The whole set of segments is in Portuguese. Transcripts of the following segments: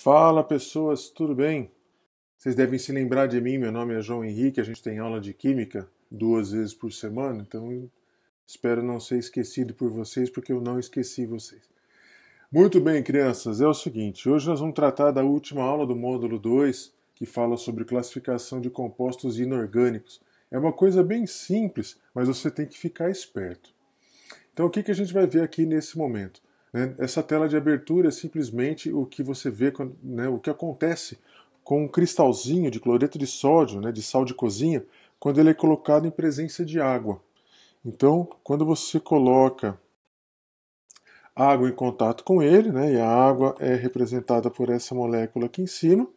Fala pessoas, tudo bem? Vocês devem se lembrar de mim, meu nome é João Henrique, a gente tem aula de Química 2 vezes por semana, então eu espero não ser esquecido por vocês, porque eu não esqueci vocês. Muito bem, crianças, é o seguinte, hoje nós vamos tratar da última aula do módulo 2, que fala sobre classificação de compostos inorgânicos. É uma coisa bem simples, mas você tem que ficar esperto. Então, o que a gente vai ver aqui nesse momento? Né? Essa tela de abertura é simplesmente o que você vê, né, o que acontece com um cristalzinho de cloreto de sódio, né, de sal de cozinha, quando ele é colocado em presença de água. Então, quando você coloca água em contato com ele, né, e a água é representada por essa molécula aqui em cima,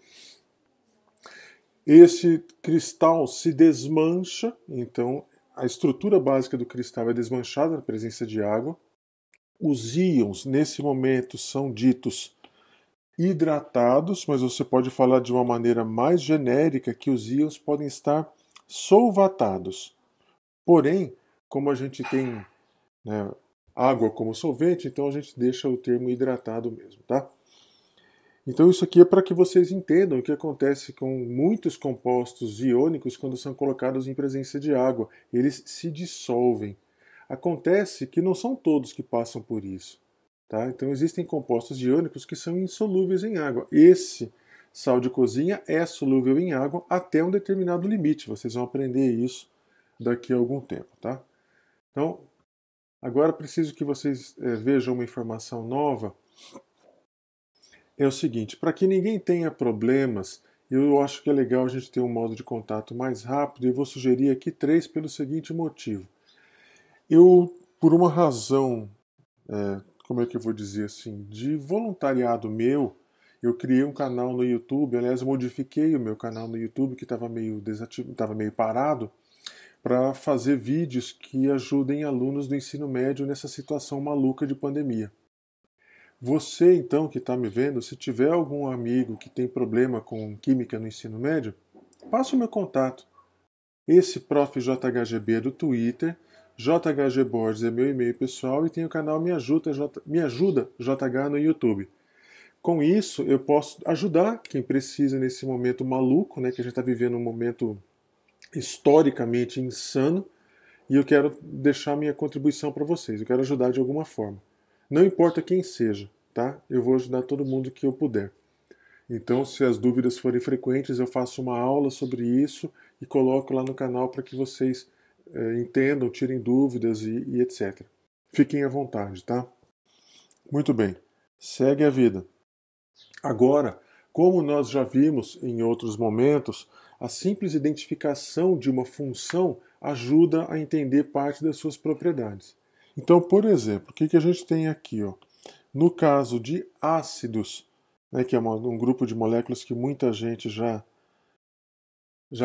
esse cristal se desmancha, então a estrutura básica do cristal é desmanchada na presença de água. Os íons, nesse momento, são ditos hidratados, mas você pode falar de uma maneira mais genérica que os íons podem estar solvatados. Porém, como a gente tem, né, água como solvente, então a gente deixa o termo hidratado mesmo, tá? Então isso aqui é para que vocês entendam o que acontece com muitos compostos iônicos quando são colocados em presença de água. Eles se dissolvem. Acontece que não são todos que passam por isso. Tá? Então existem compostos iônicos que são insolúveis em água. Esse sal de cozinha é solúvel em água até um determinado limite. Vocês vão aprender isso daqui a algum tempo. Tá? Então, agora preciso que vocês vejam uma informação nova. É o seguinte, para que ninguém tenha problemas, eu acho que é legal a gente ter um modo de contato mais rápido e vou sugerir aqui 3 pelo seguinte motivo. Eu, por uma razão, como é que eu vou dizer assim, de voluntariado meu, eu criei um canal no YouTube, aliás, eu modifiquei o meu canal no YouTube que estava meio desativo, estava meio parado, para fazer vídeos que ajudem alunos do ensino médio nessa situação maluca de pandemia. Você, então, que está me vendo, se tiver algum amigo que tem problema com química no ensino médio, passa o meu contato. Esse Prof. JHGB é do Twitter, JHG Borges é meu e-mail pessoal e tem o canal Me Ajuda JH no YouTube. Com isso, eu posso ajudar quem precisa nesse momento maluco, né, que a gente está vivendo um momento historicamente insano, e eu quero deixar minha contribuição para vocês. Eu quero ajudar de alguma forma. Não importa quem seja, tá? Eu vou ajudar todo mundo que eu puder. Então, se as dúvidas forem frequentes, eu faço uma aula sobre isso e coloco lá no canal para que vocês entendam, tirem dúvidas e etc. Fiquem à vontade, tá? Muito bem. Segue a vida. Agora, como nós já vimos em outros momentos, a simples identificação de uma função ajuda a entender parte das suas propriedades. Então, por exemplo, o que a gente tem aqui? Ó? No caso de ácidos, né, que é um grupo de moléculas que muita gente já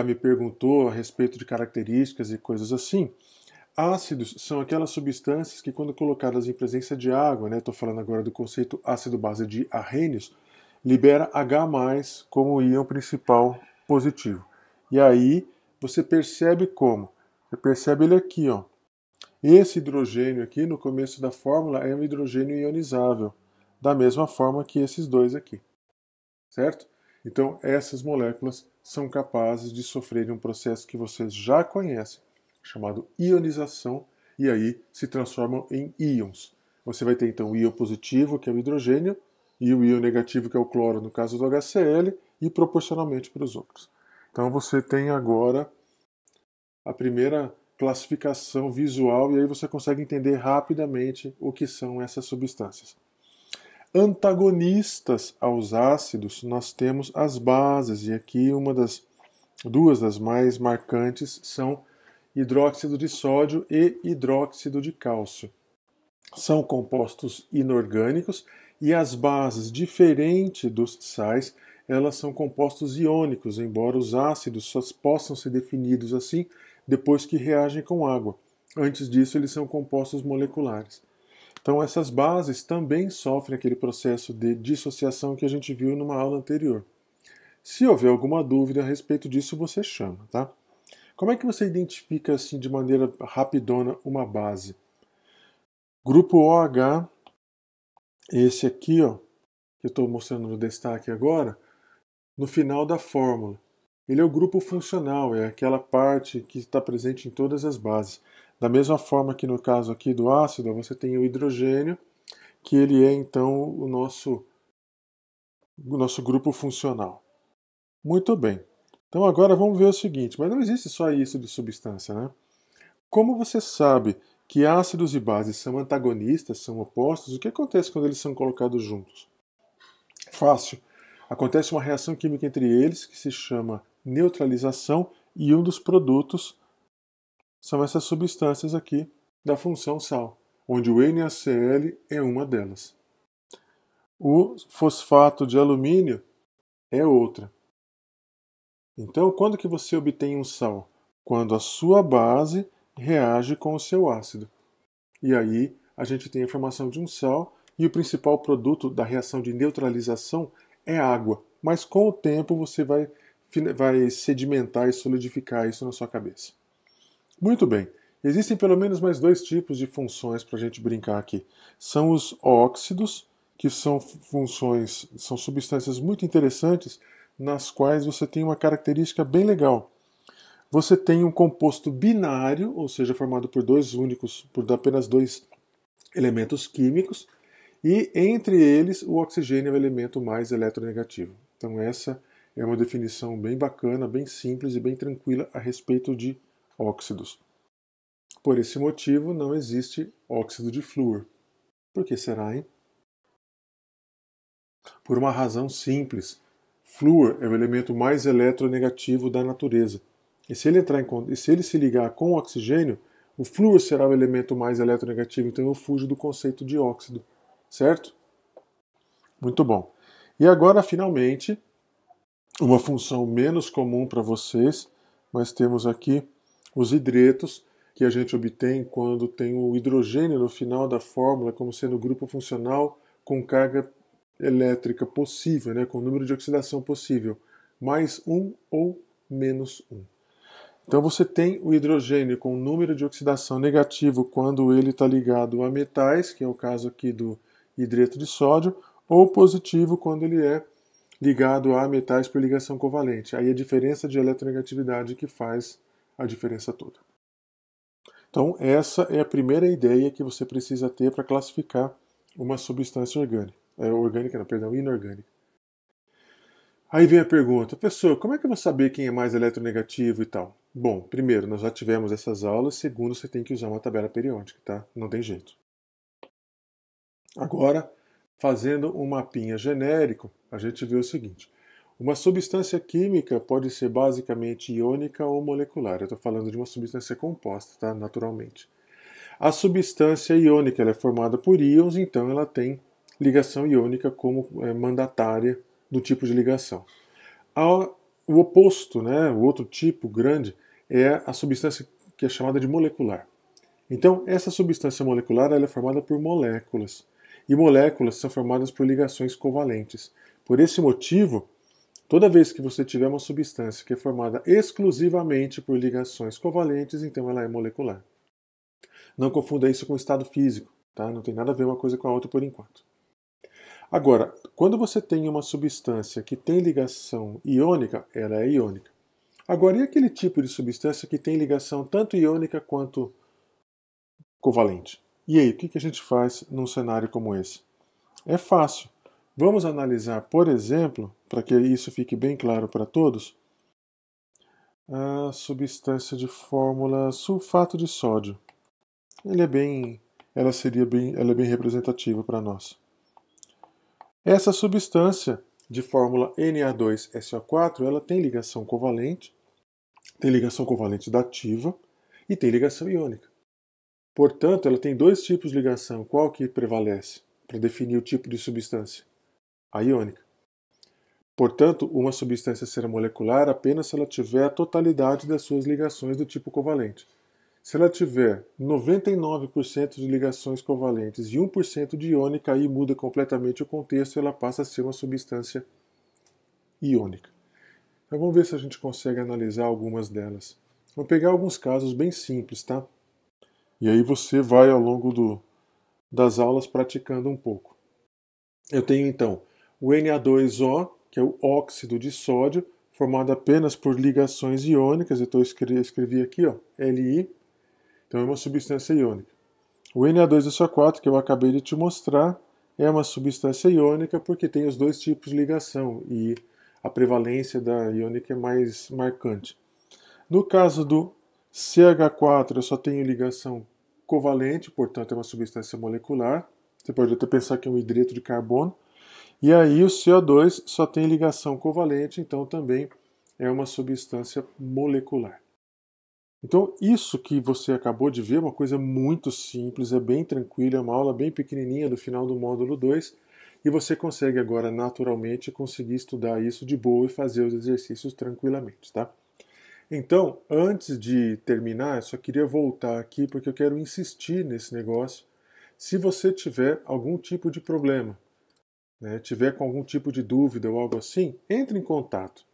me perguntou a respeito de características e coisas assim. Ácidos são aquelas substâncias que, quando colocadas em presença de água, né, estou falando agora do conceito ácido-base de Arrhenius, libera H+, como íon principal positivo. E aí você percebe como? Você percebe ele aqui, ó. Esse hidrogênio aqui, no começo da fórmula, é um hidrogênio ionizável, da mesma forma que esses dois aqui, certo? Então, essas moléculas são capazes de sofrerem um processo que vocês já conhecem, chamado ionização, e aí se transformam em íons. Você vai ter então o íon positivo, que é o hidrogênio, e o íon negativo, que é o cloro, no caso do HCl, e proporcionalmente para os outros. Então você tem agora a primeira classificação visual, e aí você consegue entender rapidamente o que são essas substâncias. Antagonistas aos ácidos, nós temos as bases, e aqui duas das mais marcantes são hidróxido de sódio e hidróxido de cálcio. São compostos inorgânicos e as bases, diferente dos sais, elas são compostos iônicos, embora os ácidos só possam ser definidos assim depois que reagem com água. Antes disso, eles são compostos moleculares. Então, essas bases também sofrem aquele processo de dissociação que a gente viu numa aula anterior. Se houver alguma dúvida a respeito disso, você chama, tá? Como é que você identifica assim de maneira rapidona uma base? Grupo OH, esse aqui, ó, que eu estou mostrando no destaque agora, no final da fórmula. Ele é o grupo funcional, é aquela parte que está presente em todas as bases. Da mesma forma que no caso aqui do ácido, você tem o hidrogênio, que ele é então o nosso grupo funcional. Muito bem. Então agora vamos ver o seguinte, mas não existe só isso de substância, né? Como você sabe que ácidos e bases são antagonistas, são opostos, o que acontece quando eles são colocados juntos? Fácil. Acontece uma reação química entre eles que se chama neutralização e um dos produtos são essas substâncias aqui da função sal, onde o NaCl é uma delas. O fosfato de alumínio é outra. Então, quando que você obtém um sal? Quando a sua base reage com o seu ácido. E aí a gente tem a formação de um sal e o principal produto da reação de neutralização é água. Mas com o tempo você vai sedimentar e solidificar isso na sua cabeça. Muito bem. Existem pelo menos mais dois tipos de funções para a gente brincar aqui. São os óxidos, que são são substâncias muito interessantes, nas quais você tem uma característica bem legal. Você tem um composto binário, ou seja, formado por por apenas dois elementos químicos, e entre eles o oxigênio é o elemento mais eletronegativo. Então essa é uma definição bem bacana, bem simples e bem tranquila a respeito de óxidos. Por esse motivo não existe óxido de flúor. Por que será, hein? Por uma razão simples. Flúor é o elemento mais eletronegativo da natureza. E se ele se ligar com o oxigênio, o flúor será o elemento mais eletronegativo, então eu fujo do conceito de óxido, certo? Muito bom. E agora, finalmente, uma função menos comum para vocês, mas temos aqui os hidretos, que a gente obtém quando tem o hidrogênio no final da fórmula, como sendo o grupo funcional com carga elétrica possível, né, com número de oxidação possível, mais 1 ou menos 1. Então você tem o hidrogênio com número de oxidação negativo quando ele está ligado a metais, que é o caso aqui do hidreto de sódio, ou positivo quando ele é ligado a metais por ligação covalente. Aí a diferença de eletronegatividade que faz a diferença toda. Então essa é a primeira ideia que você precisa ter para classificar uma substância orgânica. Inorgânica. Aí vem a pergunta, professor, como é que eu vou saber quem é mais eletronegativo e tal? Bom, primeiro, nós já tivemos essas aulas, segundo, você tem que usar uma tabela periódica, tá? Não tem jeito. Agora, fazendo um mapinha genérico, a gente vê o seguinte. Uma substância química pode ser basicamente iônica ou molecular. Eu estou falando de uma substância composta, tá? Naturalmente. A substância iônica ela é formada por íons, então ela tem ligação iônica como mandatária do tipo de ligação. O oposto, né, o outro tipo grande, é a substância que é chamada de molecular. Então, essa substância molecular ela é formada por moléculas. E moléculas são formadas por ligações covalentes. Por esse motivo, toda vez que você tiver uma substância que é formada exclusivamente por ligações covalentes, então ela é molecular. Não confunda isso com o estado físico, tá? Não tem nada a ver uma coisa com a outra por enquanto. Agora, quando você tem uma substância que tem ligação iônica, ela é iônica. Agora, e aquele tipo de substância que tem ligação tanto iônica quanto covalente? E aí, o que a gente faz num cenário como esse? É fácil. Vamos analisar, por exemplo, para que isso fique bem claro para todos, a substância de fórmula sulfato de sódio. Ela é bem representativa para nós. Essa substância de fórmula Na2SO4, ela tem ligação covalente dativa e tem ligação iônica. Portanto, ela tem dois tipos de ligação. Qual que prevalece para definir o tipo de substância? A iônica. Portanto, uma substância será molecular apenas se ela tiver a totalidade das suas ligações do tipo covalente. Se ela tiver 99% de ligações covalentes e 1% de iônica, aí muda completamente o contexto e ela passa a ser uma substância iônica. Então vamos ver se a gente consegue analisar algumas delas. Vou pegar alguns casos bem simples, tá? E aí você vai ao longo das aulas praticando um pouco. Eu tenho então o Na2O, que é o óxido de sódio, formado apenas por ligações iônicas, então eu escrevi aqui, ó, Li, então é uma substância iônica. O Na2SO4, que eu acabei de te mostrar, é uma substância iônica porque tem os dois tipos de ligação e a prevalência da iônica é mais marcante. No caso do CH4, eu só tenho ligação covalente, portanto é uma substância molecular. Você pode até pensar que é um hidreto de carbono. E aí o CO2 só tem ligação covalente, então também é uma substância molecular. Então isso que você acabou de ver é uma coisa muito simples, é bem tranquila, é uma aula bem pequenininha do final do módulo 2 e você consegue agora naturalmente conseguir estudar isso de boa e fazer os exercícios tranquilamente, tá? Então, antes de terminar, eu só queria voltar aqui porque eu quero insistir nesse negócio. Se você tiver algum tipo de problema, né, tiver com algum tipo de dúvida ou algo assim, entre em contato.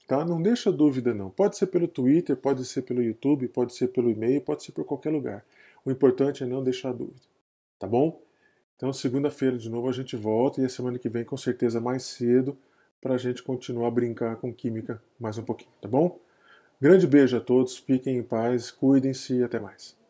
Tá? Não deixa dúvida não. Pode ser pelo Twitter, pode ser pelo YouTube, pode ser pelo e-mail, pode ser por qualquer lugar. O importante é não deixar dúvida. Tá bom? Então, segunda-feira de novo a gente volta e a semana que vem com certeza mais cedo para a gente continuar a brincar com química mais um pouquinho, tá bom? Grande beijo a todos, fiquem em paz, cuidem-se e até mais.